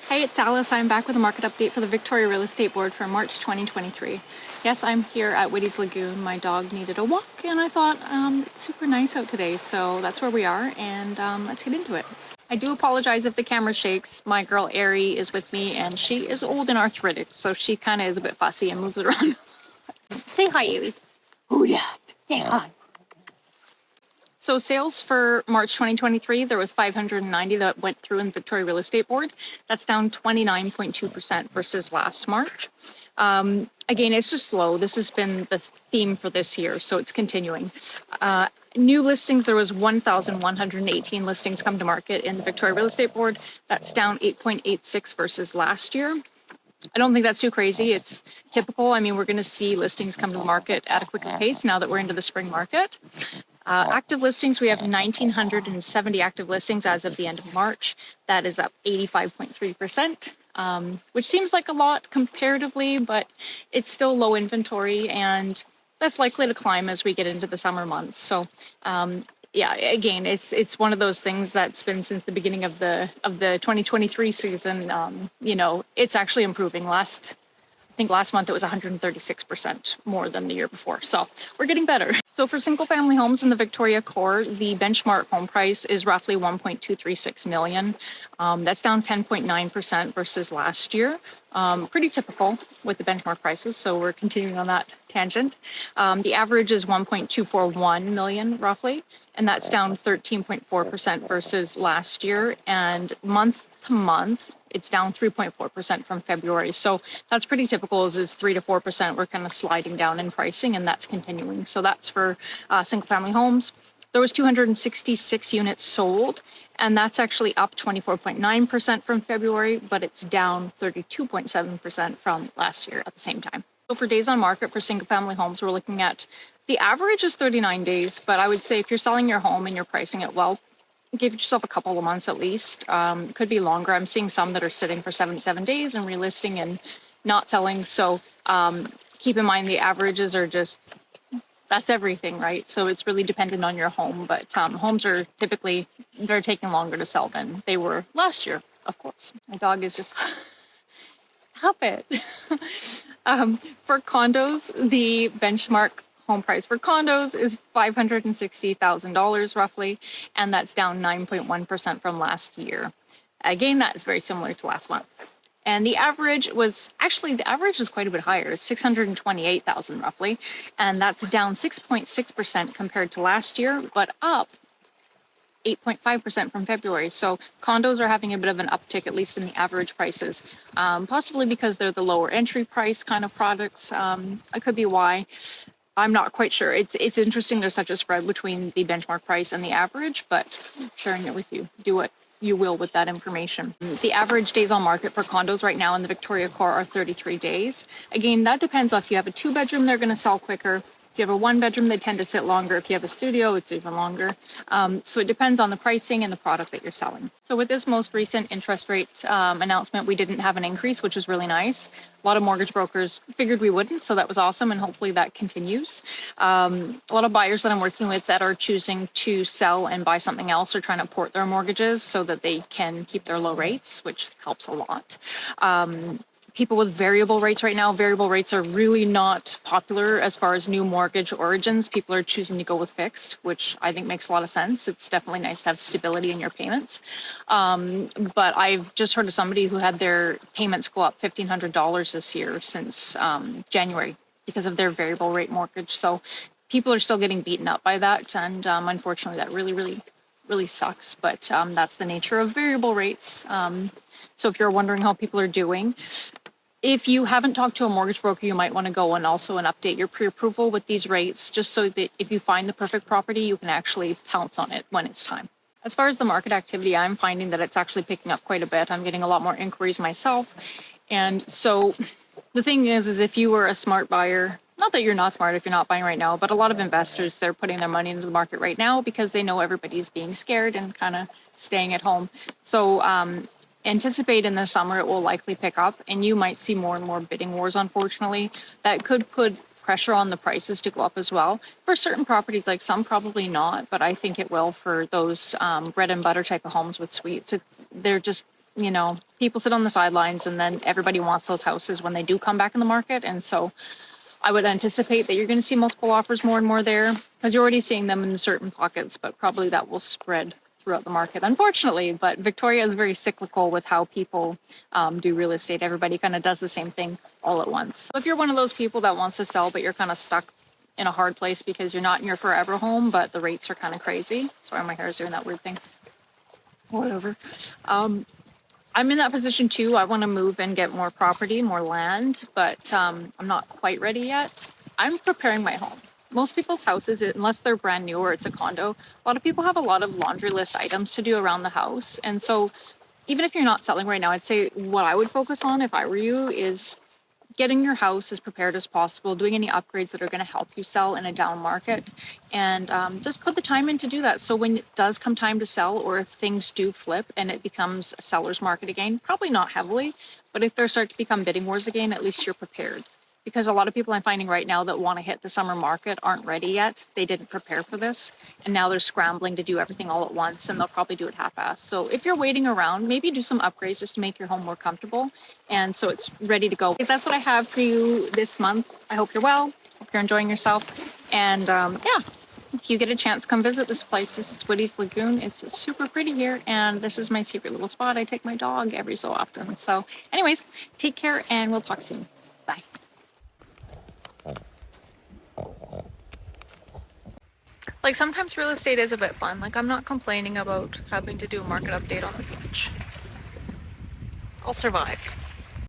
Hey, it's Alice. I'm back with a market update for the Victoria Real Estate Board for March 2023. Yes, I'm here at Whitty's Lagoon. My dog needed a walk, and I thought it's super nice out today, so that's where we are, and let's get into it. I do apologize if the camera shakes. My girl Ari is with me, and she is old and arthritic, so she kind of is a bit fussy and moves around. Say hi, Ari. Who dat? Say hi. So sales for March 2023, there was 590 that went through in the Victoria Real Estate Board. That's down 29.2% versus last March. Again, it's just slow. This has been the theme for this year, so it's continuing. New listings, there was 1,118 listings come to market in the Victoria Real Estate Board. That's down 8.86 versus last year. I don't think that's too crazy. It's typical. I mean, we're going to see listings come to the market at a quicker pace now that we're into the spring market. Active listings, we have 1,970 active listings as of the end of March. That is up 85.3%, which seems like a lot comparatively, but it's still low inventory and that's likely to climb as we get into the summer months. So, yeah, again, it's one of those things that's been since the beginning of the 2023 season. You know, it's actually improving. I think last month it was 136% more than the year before. So we're getting better. So for single family homes in the Victoria core, the benchmark home price is roughly 1.236 million. That's down 10.9% versus last year. Pretty typical with the benchmark prices. So we're continuing on that tangent. The average is 1.241 million roughly, and that's down 13.4% versus last year. And month to month, it's down 3.4% from February. So that's pretty typical, is 3 to 4%. We're kind of sliding down in pricing, and that's continuing. So that's for single family homes. There was 266 units sold, and that's actually up 24.9% from February, but it's down 32.7% from last year at the same time. So for days on market for single family homes, we're looking at the average is 39 days, but I would say if you're selling your home and you're pricing it well, give yourself a couple of months at least. Could be longer. I'm seeing some that are sitting for 77 days and relisting and not selling. So keep in mind the averages are just, that's everything, right? So it's really dependent on your home, but homes are typically, they're taking longer to sell than they were last year, of course. My dog is just, stop it. For condos, the benchmark home price for condos is $560,000 roughly, and that's down 9.1% from last year. Again, that is very similar to last month. And the average is quite a bit higher. It's 628,000 roughly, and that's down 6.6% compared to last year, but up 8.5% from February. So condos are having a bit of an uptick, at least in the average prices, possibly because they're the lower entry price kind of products. It could be why. I'm not quite sure. It's interesting there's such a spread between the benchmark price and the average, but I'm sharing it with you. Do what you will with that information. The average days on market for condos right now in the Victoria core are 33 days. Again, that depends on if you have a 2-bedroom, they're going to sell quicker. If you have a 1-bedroom, they tend to sit longer. If you have a studio, it's even longer. So it depends on the pricing and the product that you're selling. So with this most recent interest rate announcement, we didn't have an increase, which is really nice. A lot of mortgage brokers figured we wouldn't, so that was awesome, and hopefully that continues. A lot of buyers that I'm working with that are choosing to sell and buy something else are trying to port their mortgages so that they can keep their low rates, which helps a lot. People with variable rates right now, variable rates are really not popular as far as new mortgage origins. People are choosing to go with fixed, which I think makes a lot of sense. It's definitely nice to have stability in your payments. But I've just heard of somebody who had their payments go up $1,500 this year since January because of their variable rate mortgage. So people are still getting beaten up by that. And unfortunately, that really sucks. But that's the nature of variable rates. So if you're wondering how people are doing, if you haven't talked to a mortgage broker, you might want to go and update your pre-approval with these rates, just so that if you find the perfect property, you can actually pounce on it when it's time. As far as the market activity, I'm finding that it's actually picking up quite a bit. I'm getting a lot more inquiries myself. And so the thing is if you were a smart buyer, not that you're not smart if you're not buying right now, but a lot of investors, they're putting their money into the market right now because they know everybody's being scared and kind of staying at home. So anticipate in the summer it will likely pick up, and you might see more and more bidding wars, unfortunately. That could put pressure on the prices to go up as well. For certain properties, like some probably not, but I think it will for those bread and butter type of homes with suites. They're just you know, people sit on the sidelines and then everybody wants those houses when they do come back in the market. And so I would anticipate that you're going to see multiple offers more and more there because you're already seeing them in certain pockets, but probably that will spread throughout the market, unfortunately. But Victoria is very cyclical with how people do real estate. Everybody kind of does the same thing all at once. So if you're one of those people that wants to sell, but you're kind of stuck in a hard place because you're not in your forever home, but the rates are kind of crazy. Sorry, my hair is doing that weird thing. Whatever. I'm in that position too. I want to move and get more property, more land, but I'm not quite ready yet. I'm preparing my home. Most people's houses, unless they're brand new or it's a condo, a lot of people have a lot of laundry list items to do around the house. And so even if you're not selling right now, I'd say what I would focus on if I were you is getting your house as prepared as possible, doing any upgrades that are going to help you sell in a down market, and just put the time in to do that. So when it does come time to sell, or if things do flip and it becomes a seller's market again, probably not heavily, but if there start to become bidding wars again, at least you're prepared. Because a lot of people I'm finding right now that want to hit the summer market aren't ready yet. They didn't prepare for this. And now they're scrambling to do everything all at once, and they'll probably do it half-assed. So if you're waiting around, maybe do some upgrades just to make your home more comfortable. And so it's ready to go. Because that's what I have for you this month. I hope you're well. Hope you're enjoying yourself. And yeah, if you get a chance, come visit this place. This is Woody's Lagoon. It's super pretty here. And this is my secret little spot. I take my dog every so often. So anyways, take care and we'll talk soon. Bye. Like sometimes real estate is a bit fun. Like I'm not complaining about having to do a market update on the beach. I'll survive.